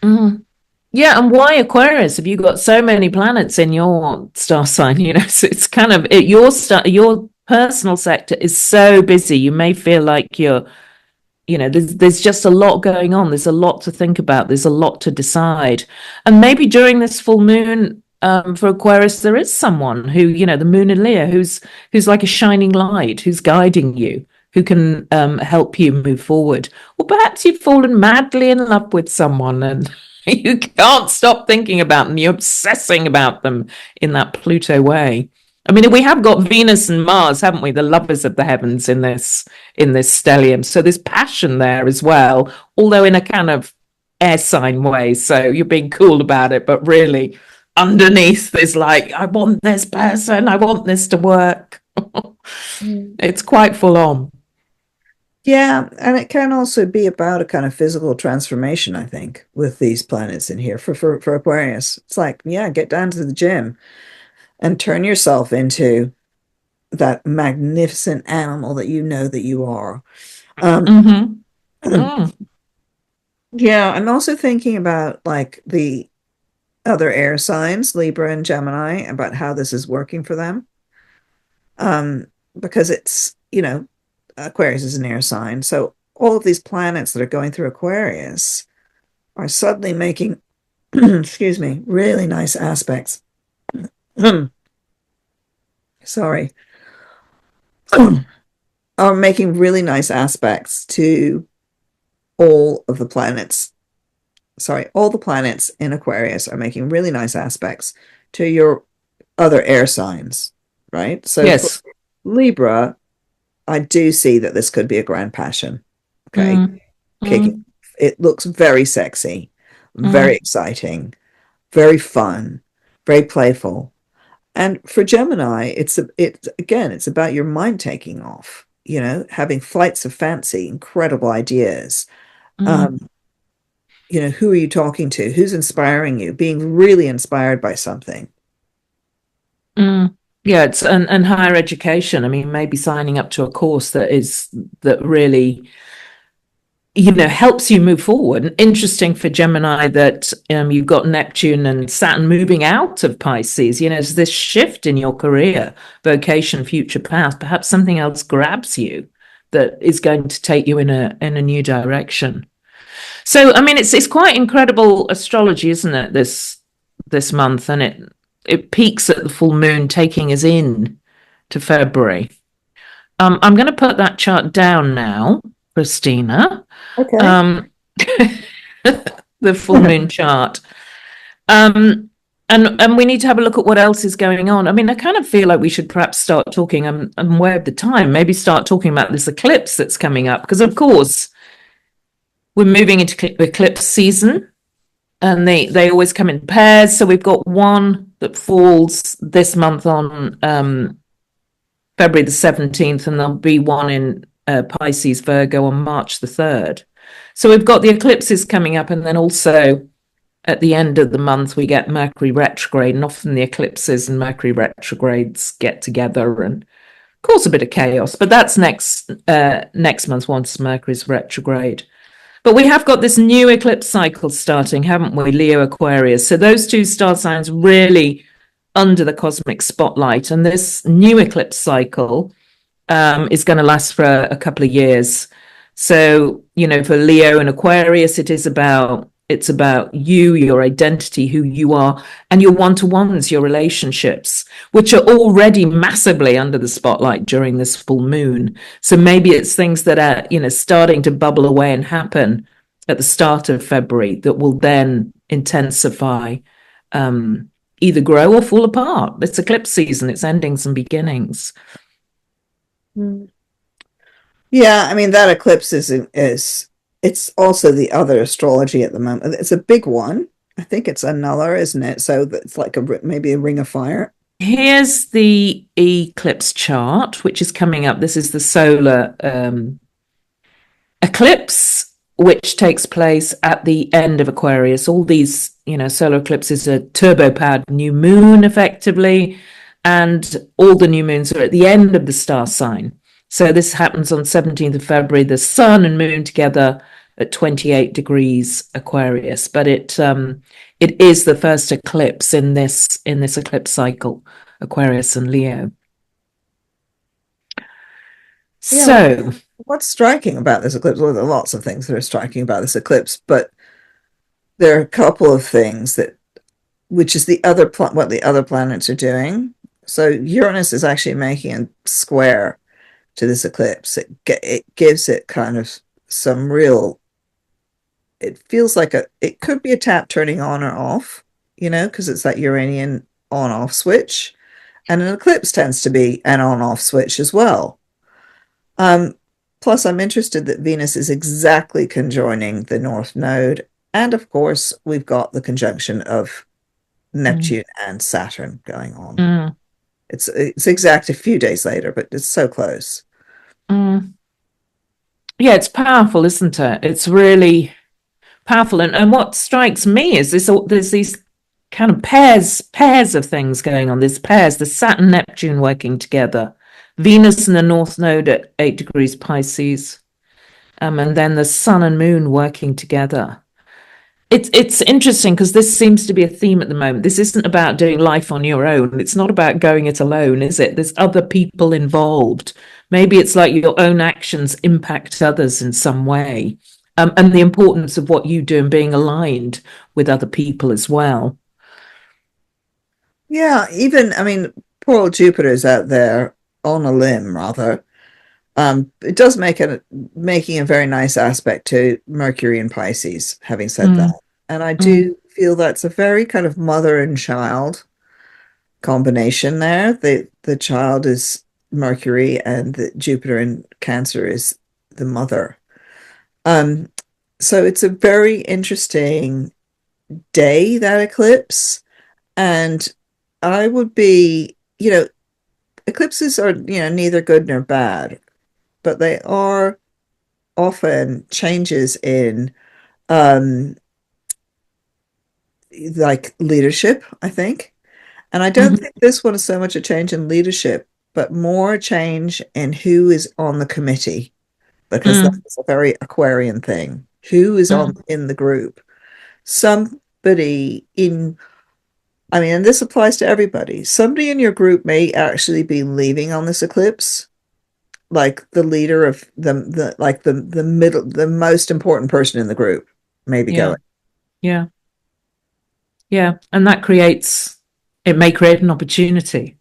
Speaker 1: Yeah, and why Aquarius? Have you got so many planets in your star sign? So it's kind of your personal sector is so busy. You may feel like there's just a lot going on. There's a lot to think about. There's a lot to decide. And maybe during this full moon, for Aquarius, there is someone who, the moon in Leo, who's like a shining light, who's guiding you, who can help you move forward. Or perhaps you've fallen madly in love with someone and you can't stop thinking about them. You're obsessing about them in that Pluto way. I mean, we have got Venus and Mars, haven't we? The lovers of the heavens in this stellium. So there's passion there as well, although in a kind of air sign way. So you're being cool about it, but really underneath there's like, I want this person, I want this to work. It's quite full on.
Speaker 2: Yeah, and it can also be about a kind of physical transformation, I think, with these planets in here for Aquarius. It's like, yeah, get down to the gym and turn yourself into that magnificent animal that you know that you are.
Speaker 1: Mm-hmm. Mm.
Speaker 2: Yeah, I'm also thinking about like the other air signs, Libra and Gemini, about how this is working for them. Um, because it's, Aquarius is an air sign. So all of these planets that are going through Aquarius are suddenly making, excuse me, really nice aspects. Sorry. Are making really nice aspects to all of the planets. Sorry, all the planets in Aquarius are making really nice aspects to your other air signs, right? So for
Speaker 1: Yes.
Speaker 2: Libra, I do see that this could be a grand passion. Okay.
Speaker 1: Mm.
Speaker 2: Kicking.
Speaker 1: Mm.
Speaker 2: It looks very sexy, very
Speaker 1: Mm.
Speaker 2: exciting, very fun, very playful. And for Gemini, it's about your mind taking off, having flights of fancy, incredible ideas.
Speaker 1: Mm.
Speaker 2: Um, who are you talking to? Who's inspiring you? Being really inspired by something.
Speaker 1: Mm. Yeah, it's and higher education. I mean, maybe signing up to a course that really, helps you move forward. And interesting for Gemini that you've got Neptune and Saturn moving out of Pisces. There's this shift in your career, vocation, future path. Perhaps something else grabs you that is going to take you in a new direction. So, I mean, it's quite incredible astrology, isn't it? This month, and it peaks at the full moon, taking us in to February. I'm going to put that chart down now, Christina.
Speaker 2: Okay.
Speaker 1: Um, the full moon chart. And we need to have a look at what else is going on. I mean, I kind of feel like we should perhaps start talking. I'm aware of the time. Maybe start talking about this eclipse that's coming up because, of course, we're moving into eclipse season, and they always come in pairs. So we've got one that falls this month on February the 17th, and there'll be one in Pisces Virgo on March the 3rd. So we've got the eclipses coming up, and then also at the end of the month we get Mercury retrograde, and often the eclipses and Mercury retrogrades get together and cause a bit of chaos. But that's next month once Mercury's retrograde. But we have got this new eclipse cycle starting, haven't we? Leo Aquarius. So those two star signs really under the cosmic spotlight. And this new eclipse cycle is going to last for a couple of years. So, for Leo and Aquarius, it's about you, your identity, who you are, and your one-to-ones, your relationships, which are already massively under the spotlight during this full moon. So maybe it's things that are, starting to bubble away and happen at the start of February that will then intensify, either grow or fall apart. It's eclipse season, it's endings and beginnings.
Speaker 2: Yeah, I mean that eclipse is it's also the other astrology at the moment. It's a big one. I think it's a nuller, isn't it? So it's like maybe a ring of fire.
Speaker 1: Here's the eclipse chart, which is coming up. This is the solar eclipse, which takes place at the end of Aquarius. All these, solar eclipses are turbo-powered new moon, effectively, and all the new moons are at the end of the star sign. So this happens on 17th of February, the sun and moon together at 28 degrees Aquarius. But it is the first eclipse in this eclipse cycle, Aquarius and Leo.
Speaker 2: Yeah,
Speaker 1: So
Speaker 2: what's striking about this eclipse? Well, there are lots of things that are striking about this eclipse, but there are a couple of things which is what the other planets are doing. So Uranus is actually making a square to this eclipse. It gives it kind of some real. It feels like it could be a tap turning on or off, because it's that Uranian on-off switch, and an eclipse tends to be an on-off switch as well. Plus, I'm interested that Venus is exactly conjoining the North Node, and of course, we've got the conjunction of Neptune and Saturn going on. It's exact a few days later, but it's so close.
Speaker 1: Yeah, it's powerful, isn't it? It's really powerful. And what strikes me is there's these kind of pairs of things going on. There's pairs, the Saturn Neptune working together, Venus and the North Node at 8 degrees Pisces, and then the sun and moon working together. It's interesting because this seems to be a theme at the moment. This isn't about doing life on your own. It's not about going it alone, is it? There's other people involved. Maybe it's like your own actions impact others in some way, and the importance of what you do and being aligned with other people as well.
Speaker 2: Yeah, even, I mean, poor old Jupiter's out there on a limb, rather. It does making a very nice aspect to Mercury and Pisces, having said
Speaker 1: Mm,
Speaker 2: that. And I
Speaker 1: mm,
Speaker 2: do feel that's a very kind of mother and child combination there. The child is Mercury and the Jupiter in Cancer is the mother. Um, so it's a very interesting day, that eclipse. And I would be, eclipses are, neither good nor bad, but they are often changes in like leadership, I think. And I don't
Speaker 1: mhm,
Speaker 2: think this one is so much a change in leadership, but more a change in who is on the committee, because
Speaker 1: mm,
Speaker 2: that's a very Aquarian thing. Who is on
Speaker 1: mm,
Speaker 2: in the group? Somebody in, I mean, and this applies to everybody. Somebody in your group may actually be leaving on this eclipse, like the leader of the middle, the most important person in the group, maybe
Speaker 1: yeah,
Speaker 2: going.
Speaker 1: yeah, yeah. And that creates, it may create an opportunity,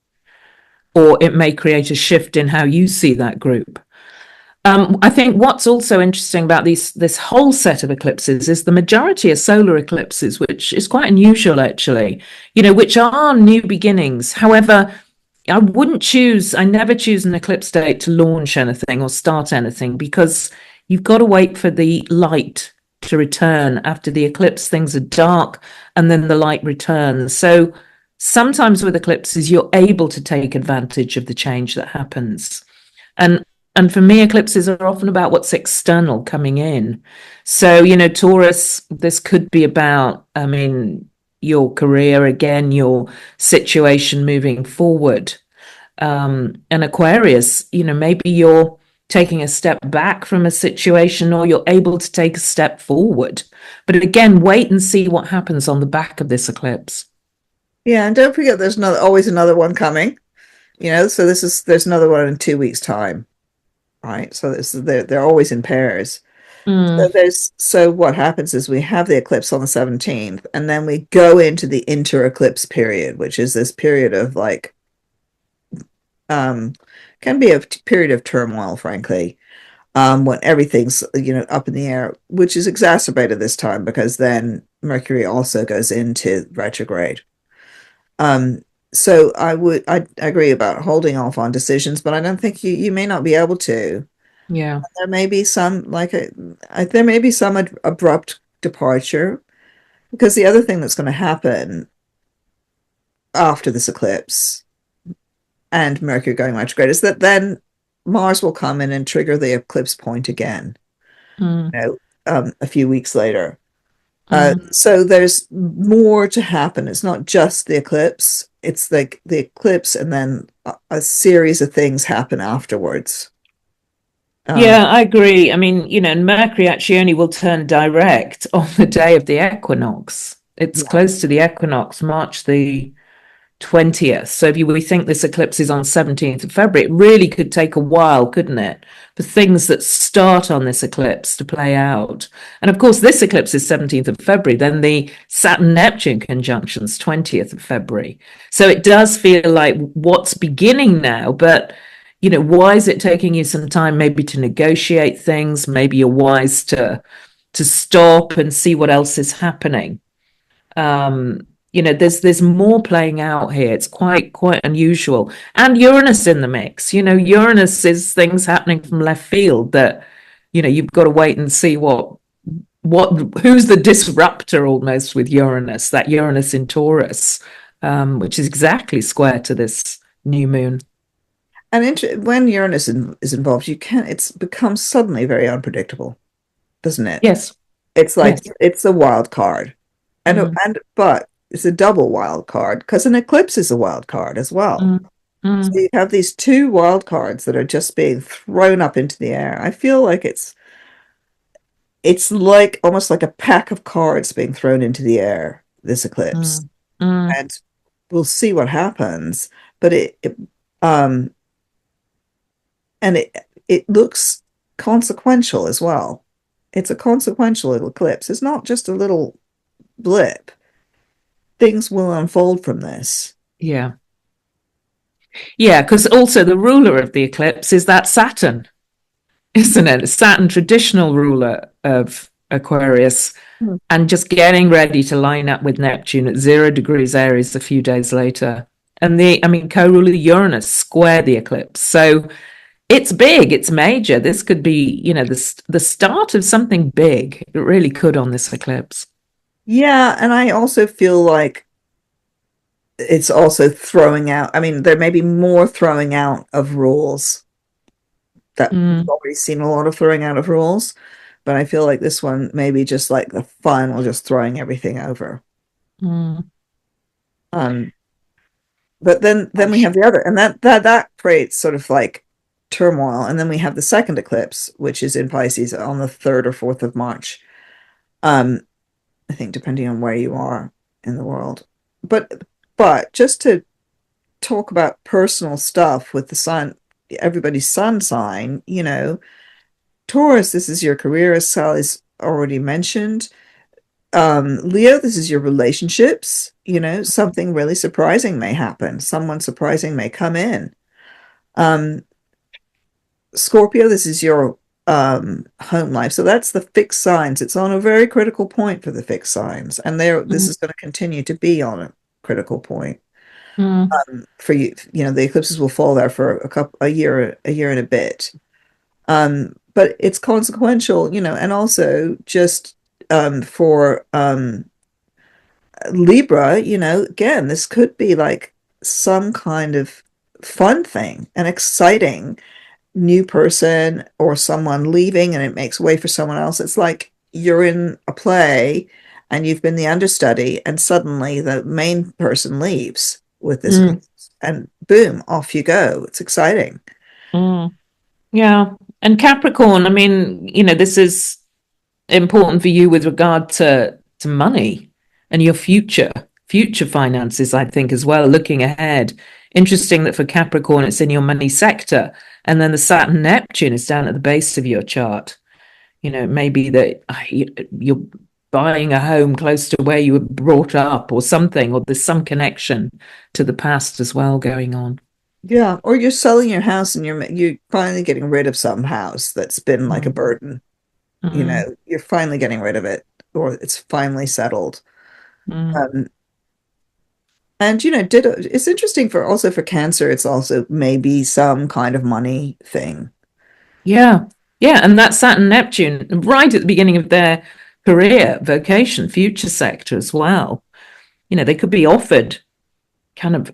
Speaker 1: or it may create a shift in how you see that group. I think what's also interesting about this whole set of eclipses is the majority are solar eclipses, which is quite unusual actually, which are new beginnings. However, I never choose an eclipse date to launch anything or start anything because you've got to wait for the light to return. After the eclipse, things are dark and then the light returns. So sometimes with eclipses, you're able to take advantage of the change that happens. And and for me, eclipses are often about what's external coming in. So, Taurus, this could be about, I mean, your career again, your situation moving forward. And Aquarius, maybe you're taking a step back from a situation or you're able to take a step forward. But again, wait and see what happens on the back of this eclipse.
Speaker 2: Yeah, and don't forget there's always another one coming. So there's another one in 2 weeks' time, right? So they're always in pairs.
Speaker 1: Mm,
Speaker 2: So what happens is we have the eclipse on the 17th, and then we go into the inter-eclipse period, which is this period of like um can be a period of turmoil, frankly, when everything's up in the air, which is exacerbated this time because then Mercury also goes into retrograde. Um, so I agree about holding off on decisions, but I don't think you may not be able to.
Speaker 1: yeah.
Speaker 2: There may be some there may be some abrupt departure, because the other thing that's going to happen after this eclipse and Mercury going retrograde is that then Mars will come in and trigger the eclipse point again,
Speaker 1: Mm,
Speaker 2: a few weeks later.
Speaker 1: mm.
Speaker 2: So there's more to happen. It's not just the eclipse. It's like the eclipse and then a series of things happen afterwards. Um,
Speaker 1: Yeah, I agree. I mean, Mercury actually only will turn direct on the day of the equinox. It's
Speaker 2: yeah.
Speaker 1: close to the equinox, March the 20th. So if we think this eclipse is on 17th of February, it really could take a while, couldn't it, for things that start on this eclipse to play out. And of course, this eclipse is 17th of February, then the Saturn-Neptune conjunction's 20th of February. So it does feel like what's beginning now, but why is it taking you some time maybe to negotiate things? Maybe you're wise to stop and see what else is happening. There's more playing out here. It's quite unusual. And Uranus in the mix. Uranus is things happening from left field that, you've got to wait and see what who's the disruptor almost with Uranus, that Uranus in Taurus, which is exactly square to this new moon.
Speaker 2: And when Uranus is involved, it's become suddenly very unpredictable, doesn't it?
Speaker 1: Yes,
Speaker 2: It's like
Speaker 1: yes.
Speaker 2: it's a wild card,
Speaker 1: Mm,
Speaker 2: but it's a double wild card because an eclipse is a wild card as well.
Speaker 1: mm,
Speaker 2: So
Speaker 1: mm.
Speaker 2: you have these two wild cards that are just being thrown up into the air. I feel like it's it's like almost like a pack of cards being thrown into the air, this eclipse.
Speaker 1: Mm, mm,
Speaker 2: And we'll see what happens. But um and it looks consequential as well. It's a consequential eclipse. It's not just a little blip. Things will unfold from this.
Speaker 1: yeah. Yeah, because also the ruler of the eclipse is that Saturn, isn't it? Saturn, traditional ruler of Aquarius,
Speaker 2: Hmm.
Speaker 1: and just getting ready to line up with Neptune at 0 degrees Aries a few days later. And co-ruler Uranus square the eclipse. So it's big, it's major. This could be, the start of something big. It really could on this eclipse.
Speaker 2: Yeah, and I also feel like it's also throwing out, I mean, there may be more throwing out of rules that we've
Speaker 1: Mm,
Speaker 2: already seen a lot of throwing out of rules, but I feel like this one may be just like the final, just throwing everything over.
Speaker 1: mm.
Speaker 2: Um, but then we have the other, and that creates sort of like turmoil. And then we have the second eclipse, which is in Pisces on the 3rd or 4th of March. Um, I think depending on where you are in the world. But just to talk about personal stuff with the sun, everybody's sun sign, Taurus, this is your career, as Sally's already mentioned. Leo, this is your relationships. Something really surprising may happen. Someone surprising may come in. Um, Scorpio, this is your home life. So that's the fixed signs. It's on a very critical point for the fixed signs. And this
Speaker 1: Mm,
Speaker 2: is going to continue to be on a critical point.
Speaker 1: mm,
Speaker 2: For you, the eclipses will fall there for a year and a bit. But it's consequential, and also just for Libra, again, this could be like some kind of fun thing, an exciting new person or someone leaving and it makes way for someone else. It's like you're in a play and you've been the understudy and suddenly the main person leaves with this
Speaker 1: mm,
Speaker 2: and boom, off you go. It's exciting.
Speaker 1: mm. Yeah. And Capricorn, this is important for you with regard to money and your future finances, I think, as well, looking ahead. Interesting that for Capricorn it's in your money sector, and then the Saturn Neptune is down at the base of your chart. It may be that you're buying a home close to where you were brought up or something, or there's some connection to the past as well going on.
Speaker 2: Yeah, or you're selling your house and you're finally getting rid of some house that's been like a
Speaker 1: Mm,
Speaker 2: burden.
Speaker 1: mm,
Speaker 2: You're finally getting rid of it, or it's finally settled.
Speaker 1: mm.
Speaker 2: Um, and ditto. It's interesting for also for Cancer. It's also maybe some kind of money thing.
Speaker 1: Yeah. Yeah. And that Saturn Neptune, right at the beginning of their career, vocation, future sector as well. They could be offered kind of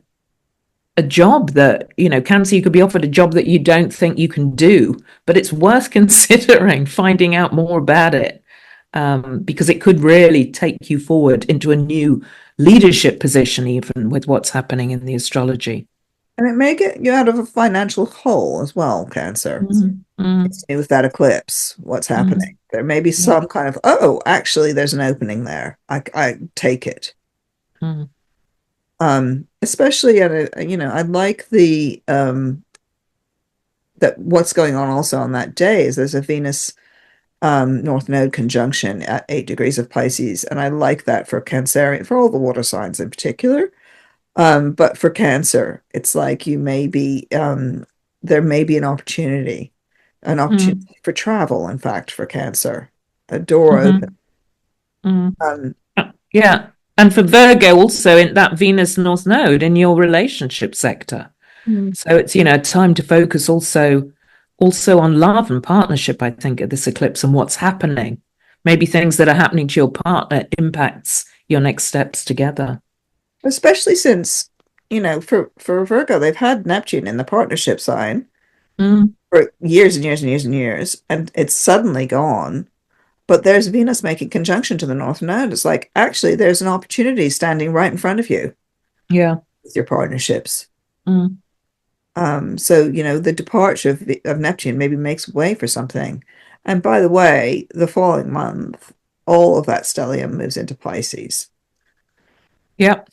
Speaker 1: a job that, Cancer, you could be offered a job that you don't think you can do, but it's worth considering finding out more about it, because it could really take you forward into a new leadership position, even with what's happening in the astrology.
Speaker 2: And it may get you out of a financial hole as well, Cancer.
Speaker 1: Mm, mm,
Speaker 2: It's with that eclipse, what's
Speaker 1: mm,
Speaker 2: happening. There may be
Speaker 1: yeah.
Speaker 2: some kind of, oh, actually, there's an opening there. I take it.
Speaker 1: Mm,
Speaker 2: Especially at I like the that what's going on also on that day is there's a Venus North Node conjunction at 8 degrees of Pisces, and I like that for Cancerian, for all the water signs in particular. But for Cancer, it's like there may be an
Speaker 1: mm,
Speaker 2: opportunity for travel, in fact, for Cancer, a door open.
Speaker 1: mm, mm.
Speaker 2: Um,
Speaker 1: Yeah. And for Virgo, also in that Venus North Node in your relationship sector.
Speaker 2: Mm.
Speaker 1: So it's, time to focus also on love and partnership, I think, at this eclipse and what's happening. Maybe things that are happening to your partner impacts your next steps together.
Speaker 2: Especially since, for Virgo, they've had Neptune in the partnership sign
Speaker 1: Mm,
Speaker 2: for years and years and years and years, and it's suddenly gone. But there's Venus making conjunction to the North Node. It's like, actually, there's an opportunity standing right in front of you
Speaker 1: yeah.
Speaker 2: with your partnerships.
Speaker 1: Mm,
Speaker 2: So, the departure of Neptune maybe makes way for something. And by the way, the following month, all of that stellium moves into Pisces.
Speaker 1: Yep.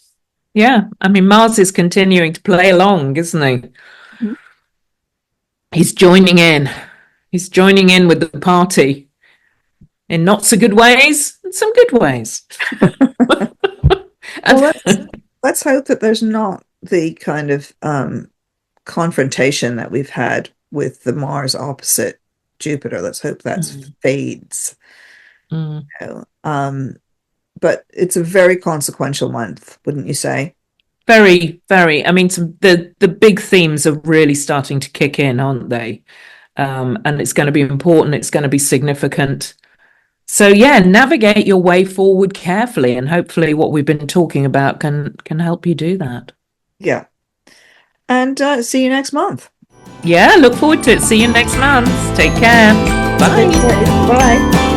Speaker 1: Yeah. I mean, Mars is continuing to play along, isn't he?
Speaker 2: Mm-hmm.
Speaker 1: He's joining in. He's joining in with the party in not so good ways and some good ways.
Speaker 2: Well, let's hope that there's not the kind of confrontation that we've had with the Mars opposite Jupiter. Let's hope that fades.
Speaker 1: Mm.
Speaker 2: You know? But it's a very consequential month, wouldn't you say?
Speaker 1: Very, very. I mean, the big themes are really starting to kick in, aren't they? And it's going to be important. It's going to be significant. So yeah, navigate your way forward carefully, and hopefully, what we've been talking about can help you do that.
Speaker 2: Yeah. And see you next month.
Speaker 1: Yeah, look forward to it. See you next month. Take care. Bye.
Speaker 2: Bye.